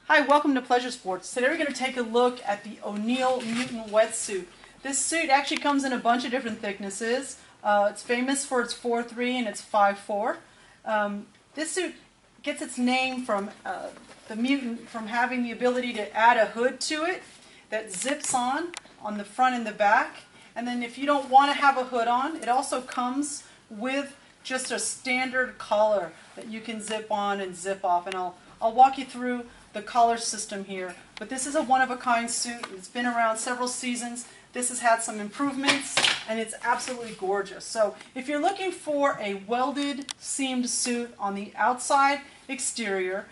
Hi, welcome to Pleasure Sports. Today we're going to take a look at the ONeill Mutant Wetsuit. This suit actually comes in a bunch of different thicknesses. It's famous for its 4.3 and its 5.4. This suit gets its name from the mutant from having the ability to add a hood to it that zips on the front and the back. And then if you don't want to have a hood on, it also comes with just a standard collar that you can zip on and zip off. And I'll walk you through the collar system here. But this is a one-of-a-kind suit. It's been around several seasons. This has had some improvements, and it's absolutely gorgeous. So if you're looking for a welded, seamed suit on the outside exterior,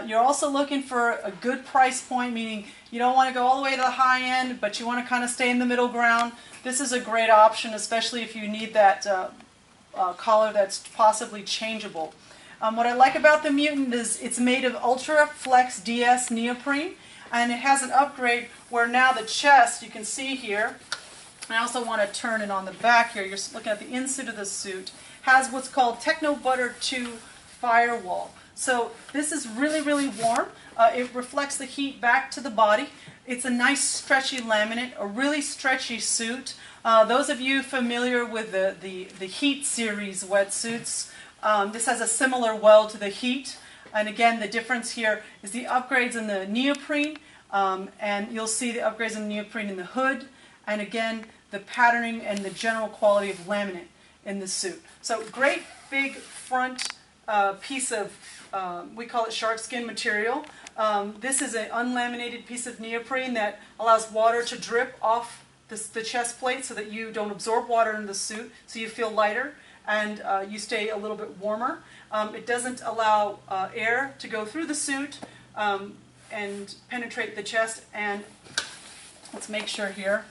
you're also looking for a good price point, meaning you don't want to go all the way to the high end, but you want to kind of stay in the middle ground. This is a great option, especially if you need that collar that's possibly changeable. What I like about the Mutant is it's made of Ultra Flex DS neoprene, and it has an upgrade where now the chest, you can see here, I also want to turn it on the back here, you're looking at the inside of the suit, has what's called Techno Butter 2 firewall. So this is really, really warm. It reflects the heat back to the body. It's a nice stretchy laminate, a really stretchy suit. Those of you familiar with the Heat series wetsuits, this has a similar weld to the Heat. And again, the difference here is the upgrades in the neoprene, and you'll see the upgrades in the neoprene in the hood, and again, the patterning and the general quality of laminate in the suit. So great big front piece of, we call it shark skin material. This is an unlaminated piece of neoprene that allows water to drip off the chest plate so that you don't absorb water in the suit, so you feel lighter and you stay a little bit warmer. It doesn't allow air to go through the suit and penetrate the chest, and let's make sure here,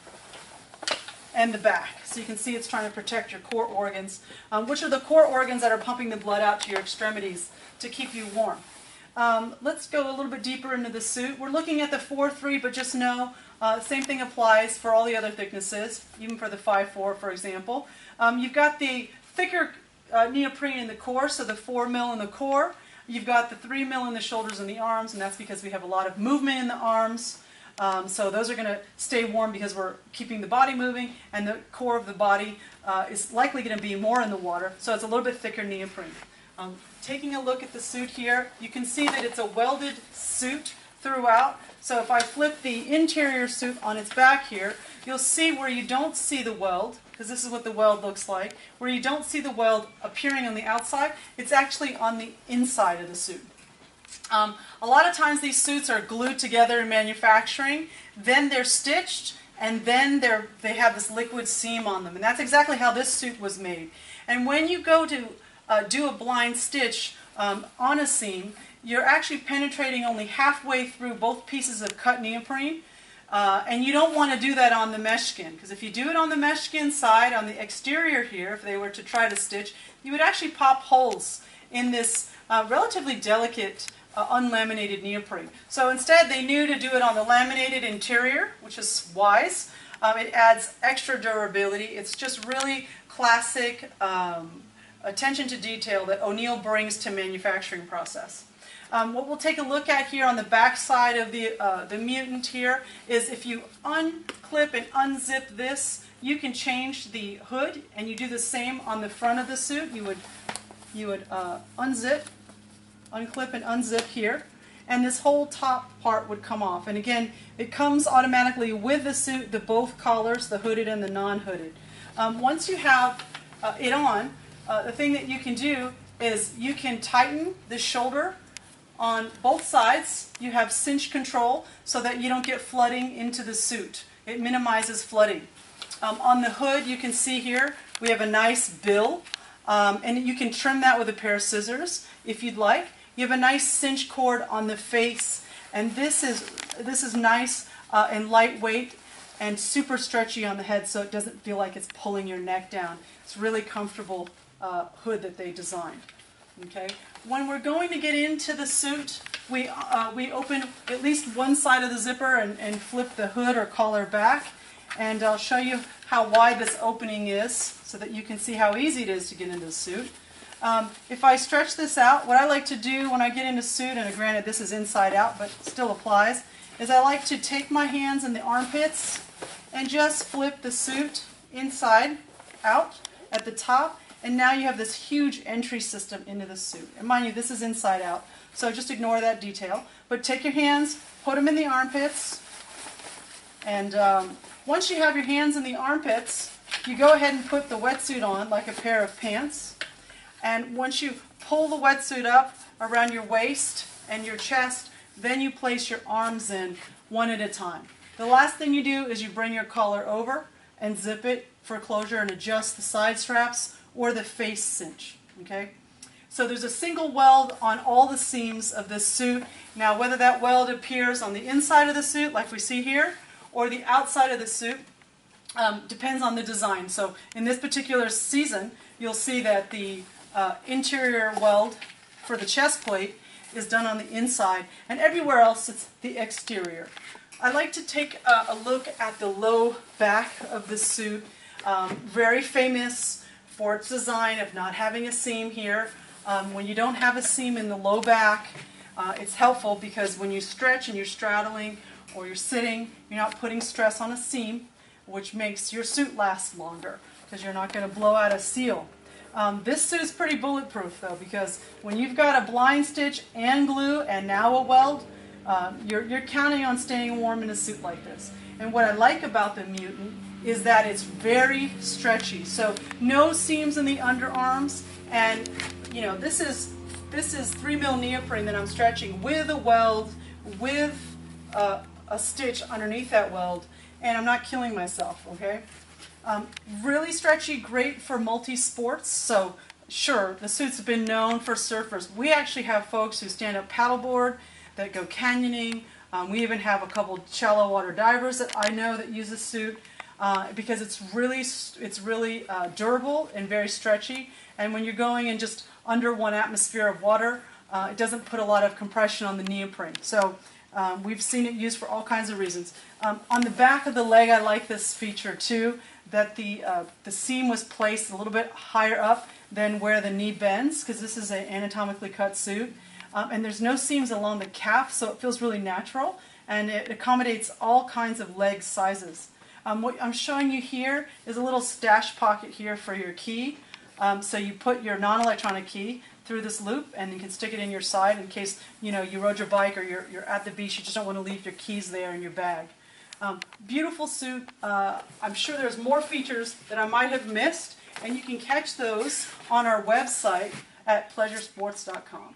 and the back. So you can see it's trying to protect your core organs, which are the core organs that are pumping the blood out to your extremities to keep you warm. Let's go a little bit deeper into the suit. We're looking at the 4.3, but just know same thing applies for all the other thicknesses, even for the 5.4, for example. You've got the thicker neoprene in the core, so the 4 mil in the core. You've got the 3 mil in the shoulders and the arms, and that's because we have a lot of movement in the arms. So those are going to stay warm because we're keeping the body moving, and the core of the body is likely going to be more in the water, so it's a little bit thicker neoprene. Taking a look at the suit here, you can see that it's a welded suit throughout. So if I flip the interior suit on its back here, you'll see where you don't see the weld, because this is what the weld looks like, where you don't see the weld appearing on the outside, it's actually on the inside of the suit. A lot of times these suits are glued together in manufacturing, then they're stitched, and then they have this liquid seam on them. And that's exactly how this suit was made. And when you go to do a blind stitch on a seam, you're actually penetrating only halfway through both pieces of cut neoprene. And you don't want to do that on the mesh skin, because if you do it on the mesh skin side, on the exterior here, if they were to try to stitch, you would actually pop holes in this relatively delicate unlaminated neoprene. So instead they knew to do it on the laminated interior, which is wise. It adds extra durability. It's just really classic attention to detail that ONeill brings to manufacturing process. What we'll take a look at here on the back side of the Mutant here is if you unclip and unzip this, you can change the hood, and you do the same on the front of the suit. You would unclip and unzip here, and this whole top part would come off. And again, it comes automatically with the suit, both collars, the hooded and the non-hooded. Once you have it on, the thing that you can do is you can tighten the shoulder on both sides. You have cinch control so that you don't get flooding into the suit. It minimizes flooding. On the hood, you can see here we have a nice bill, and you can trim that with a pair of scissors if you'd like. You have a nice cinch cord on the face, and this is nice and lightweight and super stretchy on the head, so it doesn't feel like it's pulling your neck down. It's really comfortable hood that they designed. Okay. When we're going to get into the suit, we open at least one side of the zipper and flip the hood or collar back, and I'll show you how wide this opening is so that you can see how easy it is to get into the suit. If I stretch this out, what I like to do when I get into suit, and granted this is inside out but still applies, is I like to take my hands in the armpits and just flip the suit inside out at the top, and now you have this huge entry system into the suit. And mind you, this is inside out, so just ignore that detail. But take your hands, put them in the armpits, and once you have your hands in the armpits, you go ahead and put the wetsuit on like a pair of pants. And once you pull the wetsuit up around your waist and your chest, then you place your arms in one at a time. The last thing you do is you bring your collar over and zip it for closure and adjust the side straps or the face cinch. Okay? So there's a single weld on all the seams of this suit. Now whether that weld appears on the inside of the suit like we see here or the outside of the suit depends on the design. So in this particular season you'll see that the interior weld for the chest plate is done on the inside, and everywhere else it's the exterior. I like to take a look at the low back of the suit. Very famous for its design of not having a seam here. When you don't have a seam in the low back, it's helpful because when you stretch and you're straddling or you're sitting, you're not putting stress on a seam, which makes your suit last longer because you're not going to blow out a seal. This suit is pretty bulletproof though, because when you've got a blind stitch and glue and now a weld, you're counting on staying warm in a suit like this. And what I like about the Mutant is that it's very stretchy. So no seams in the underarms, and you know this is 3mm neoprene that I'm stretching with a weld, with a stitch underneath that weld, and I'm not killing myself. Okay. Really stretchy, great for multi-sports. So sure, the suits have been known for surfers. We actually have folks who stand up paddleboard, that go canyoning. We even have a couple shallow water divers that I know that use a suit because it's really durable and very stretchy. And when you're going in just under 1 atmosphere of water, it doesn't put a lot of compression on the neoprene. So we've seen it used for all kinds of reasons. On the back of the leg, I like this feature too, that the seam was placed a little bit higher up than where the knee bends, because this is an anatomically cut suit. And there's no seams along the calf, so it feels really natural, and it accommodates all kinds of leg sizes. What I'm showing you here is a little stash pocket here for your key. So you put your non-electronic key through this loop, and you can stick it in your side in case you rode your bike or you're at the beach. You just don't want to leave your keys there in your bag. Beautiful suit. I'm sure there's more features that I might have missed, and you can catch those on our website at pleasuresports.com.